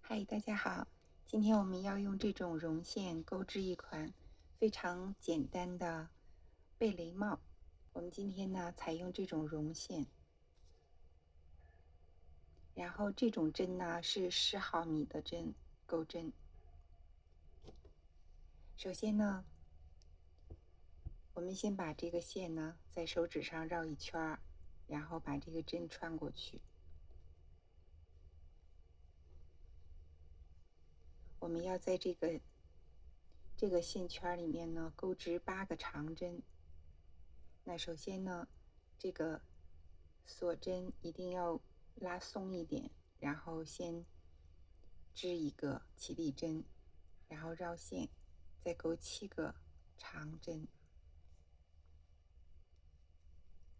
嗨，大家好，今天我们要用这种绒线钩织一款非常简单的贝雷帽。我们今天呢采用这种绒线，然后这种针呢是10毫米的针，钩针。首先呢，我们先把这个线呢在手指上绕一圈，然后把这个针穿过去。我们要在这个线圈里面呢钩织8个长针。那首先呢，这个锁针一定要拉松一点，然后先织一个起立针，然后绕线，再钩7个长针，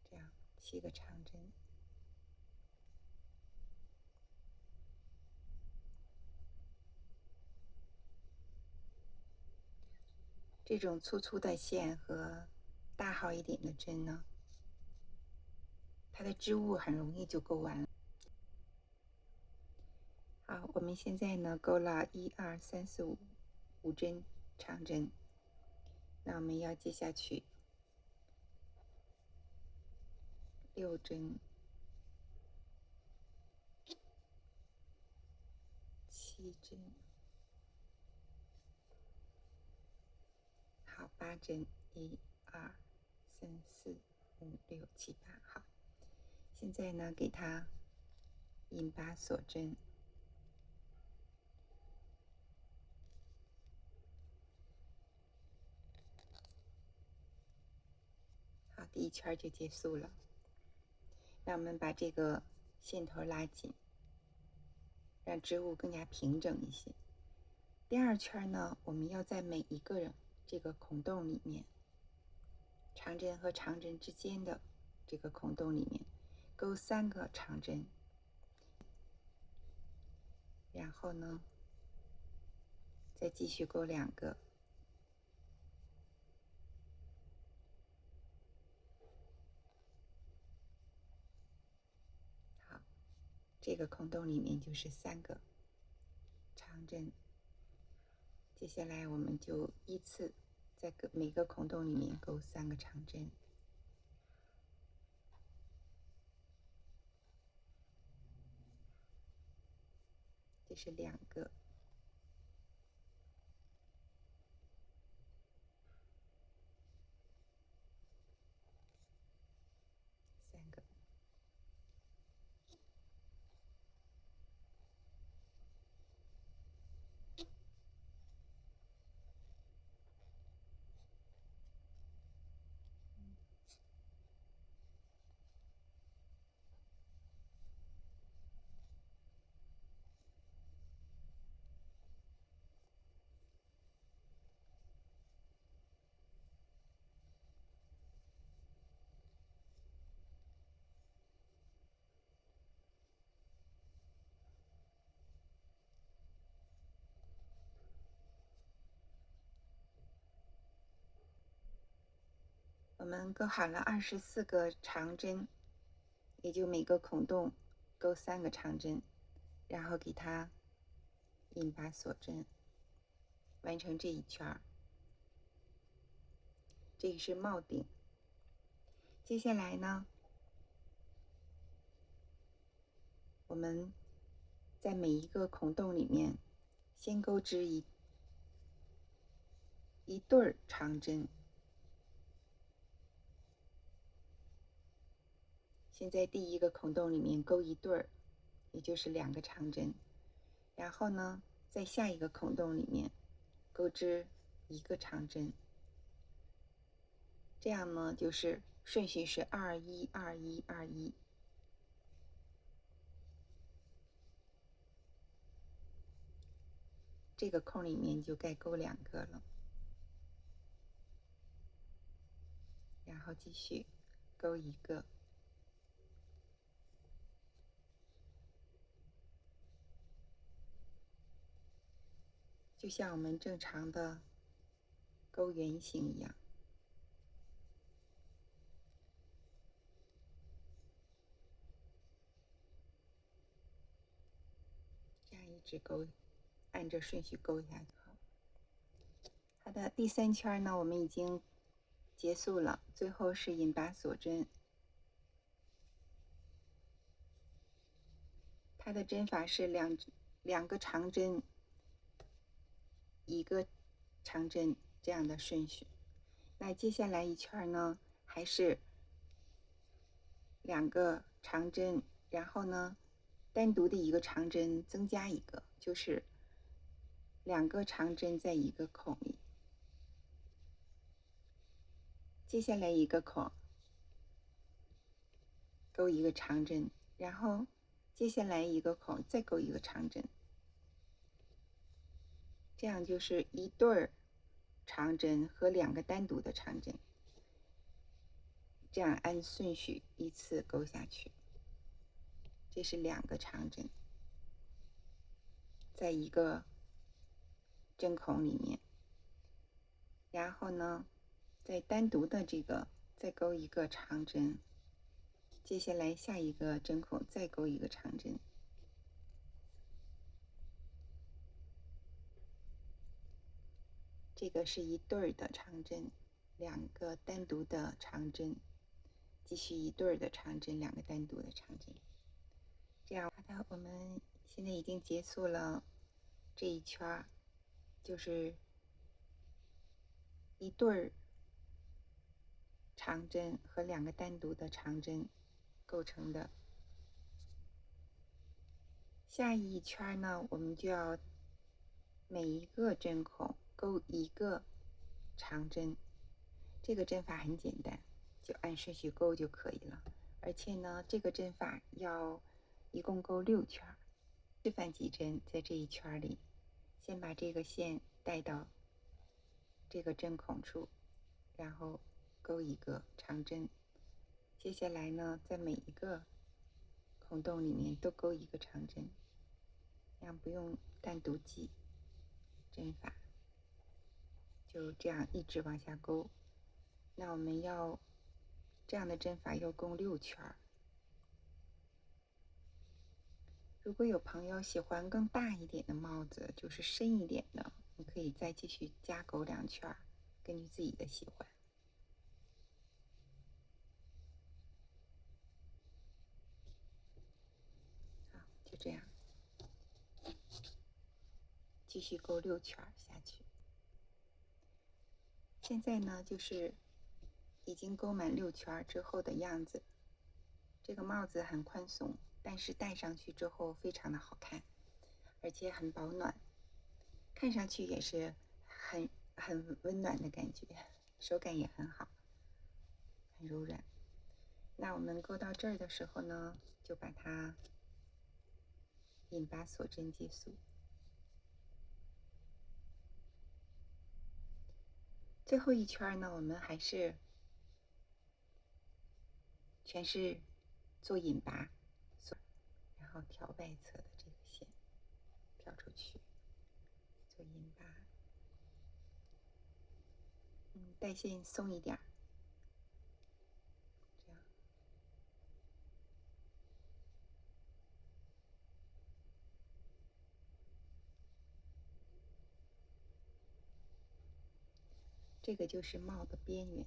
这样7个长针。这种粗粗的线和大号一点的针呢，它的织物很容易就钩完了。好，我们现在呢钩了1、2、3、4、5针长针，那我们要接下去6针、7针，好，8针，1、2、3、4、5、6、7、8，好。现在呢，给它引拔锁针。好，第一圈就结束了。那我们把这个线头拉紧，让织物更加平整一些。第二圈呢，我们要在每一个这个孔洞里面，长针和长针之间的这个孔洞里面钩3个长针，然后呢，再继续钩2个。好，这个孔洞里面就是3个长针。接下来我们就依次在每个孔洞里面钩3个长针。这是2个，3个，我们钩好了24个长针，也就每个孔洞钩3个长针，然后给它引拔锁针，完成这一圈。这个是帽顶。接下来呢，我们在每一个孔洞里面先钩织一对长针。先在第一个孔洞里面钩一对，也就是2个长针，然后呢，在下一个孔洞里面钩织1个长针。这样呢，就是顺序是2、1、2、1、2、1。这个空里面就该钩2个了，然后继续钩1个，就像我们正常的钩圆形一样。这样一直勾，按着顺序勾下去。好的，第3圈呢，我们已经结束了，最后是引拔锁针。它的针法是两个长针，一个长针这样的顺序。那接下来一圈呢，还是2个长针，然后呢，单独的一个长针增加一个，就是2个长针在一个孔里。接下来一个孔，勾一个长针，然后接下来一个孔再勾一个长针，这样就是一对长针和2个单独的长针，这样按顺序依次勾下去。这是2个长针，在一个针孔里面，然后呢，在单独的这个再勾一个长针，接下来下一个针孔再勾一个长针。这个是一对的长针，2个单独的长针，继续一对的长针，2个单独的长针。这样，好的，我们现在已经结束了这一圈，就是一对长针和2个单独的长针构成的。下一圈呢，我们就要每一个针孔勾一个长针。这个针法很简单，就按顺序勾就可以了。而且呢，这个针法要一共勾6圈。示范几针在这一圈里，先把这个线带到这个针孔处，然后勾一个长针。接下来呢，在每一个孔洞里面都勾一个长针，这样不用单独记针法，就这样一直往下勾。那我们要这样的针法要勾6圈。如果有朋友喜欢更大一点的帽子，就是深一点的，你可以再继续加勾2圈，根据自己的喜欢。好，就这样，继续勾6圈下去。现在呢，就是已经勾满6圈之后的样子。这个帽子很宽松，但是戴上去之后非常的好看，而且很保暖，看上去也是很温暖的感觉，手感也很好，很柔软。那我们勾到这儿的时候呢，就把它引拔锁针结束。最后一圈呢，我们还是全是做引拔，然后调外侧的这个线，调出去，做引拔。带线松一点，这样。这个就是帽的边缘，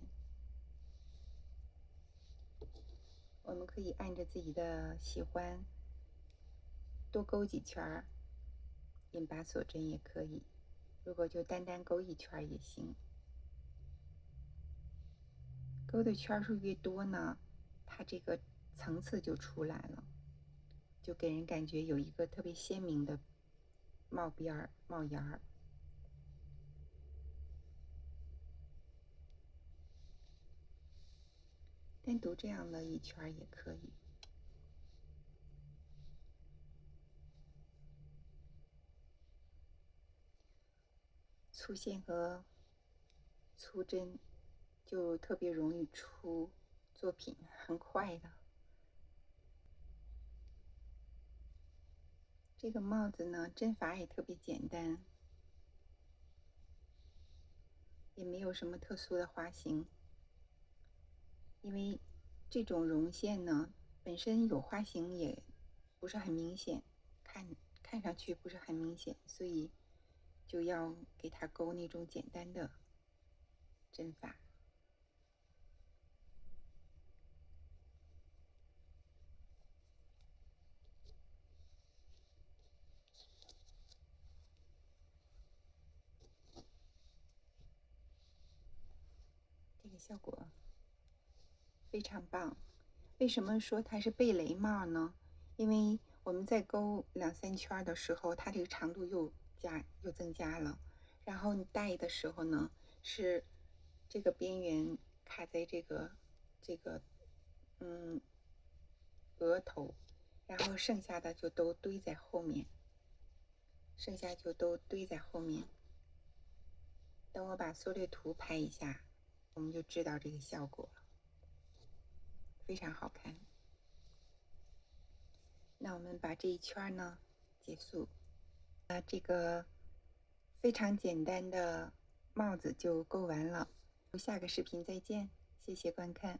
我们可以按照自己的喜欢多勾几圈，引拔锁针也可以，如果就单单勾1圈也行。勾的圈数越多呢，它这个层次就出来了，就给人感觉有一个特别鲜明的帽边儿、帽檐儿。单独这样的1圈也可以。粗线和粗针就特别容易出作品，很快的。这个帽子呢，针法也特别简单，也没有什么特殊的花型，因为这种绒线呢，本身有花型也不是很明显，看上去不是很明显，所以就要给它勾那种简单的针法。这个效果非常棒。为什么说它是贝雷帽呢？因为我们在勾2、3圈的时候，它这个长度又增加了。然后你戴的时候呢，是这个边缘卡在这个额头，然后剩下的就都堆在后面，等我把缩略图拍一下，我们就知道这个效果了，非常好看。那我们把这一圈呢结束，这个非常简单的帽子就勾完了。下个视频再见，谢谢观看。